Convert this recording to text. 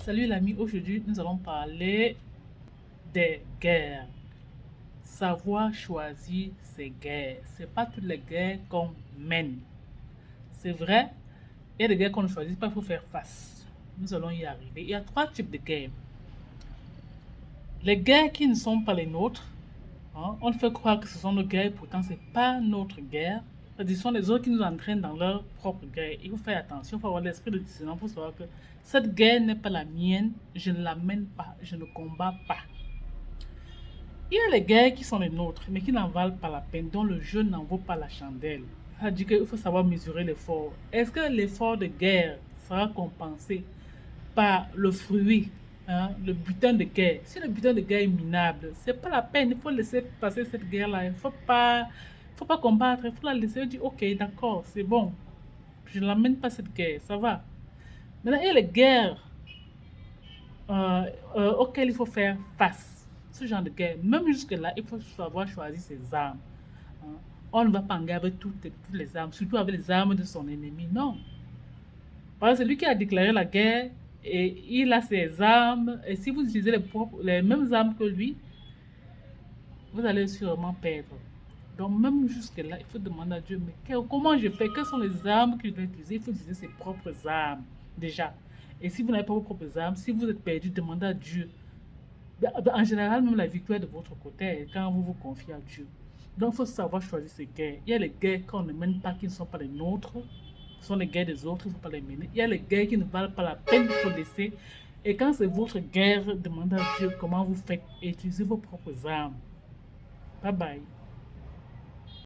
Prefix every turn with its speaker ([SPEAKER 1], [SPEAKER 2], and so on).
[SPEAKER 1] Salut l'ami, aujourd'hui nous allons parler des guerres. Savoir choisir ses guerres. C'est pas toutes les guerres qu'on mène. C'est vrai, il y a des guerres qu'on ne choisit pas, il faut faire face. Nous allons y arriver. Il y a trois types de guerres. Les guerres qui ne sont pas les nôtres, hein, on fait croire que ce sont nos guerres, pourtant ce n'est pas notre guerre. Ce sont les autres qui nous entraînent dans leur propre guerre. Il faut faire attention, il faut avoir l'esprit de discernement pour savoir que cette guerre n'est pas la mienne, je ne la mène pas, je ne combats pas. Il y a les guerres qui sont les nôtres, mais qui n'en valent pas la peine, dont le jeu n'en vaut pas la chandelle. Ça dit qu'il faut savoir mesurer l'effort. Est-ce que l'effort de guerre sera compensé par le fruit, hein, le butin de guerre? Si le butin de guerre est minable, c'est pas la peine, il faut laisser passer cette guerre-là. Il faut pas combattre, il faut la laisser dire, ok, d'accord, c'est bon, je ne l'amène pas cette guerre, ça va. Maintenant, il y a les guerres auxquelles il faut faire face. Ce genre de guerre, même jusque-là, il faut savoir choisir ses armes, hein. On ne va pas engager avec toutes les armes, surtout avec les armes de son ennemi, non. Parce que c'est lui qui a déclaré la guerre et il a ses armes. Et si vous utilisez les mêmes armes que lui, vous allez sûrement perdre. Donc même jusque-là, il faut demander à Dieu, mais comment je fais? Quelles sont les armes que je dois utiliser? Il faut utiliser ses propres armes, déjà. Et si vous n'avez pas vos propres armes, si vous êtes perdu, demandez à Dieu. En général, même la victoire est de votre côté quand vous vous confiez à Dieu. Donc il faut savoir choisir ses guerres. Il y a les guerres qu'on ne mène pas, qui ne sont pas les nôtres. Ce sont les guerres des autres, il ne faut pas les mener. Il y a les guerres qui ne valent pas la peine, il faut laisser. Et quand c'est votre guerre, demandez à Dieu comment vous faites et utilisez vos propres armes. Bye bye.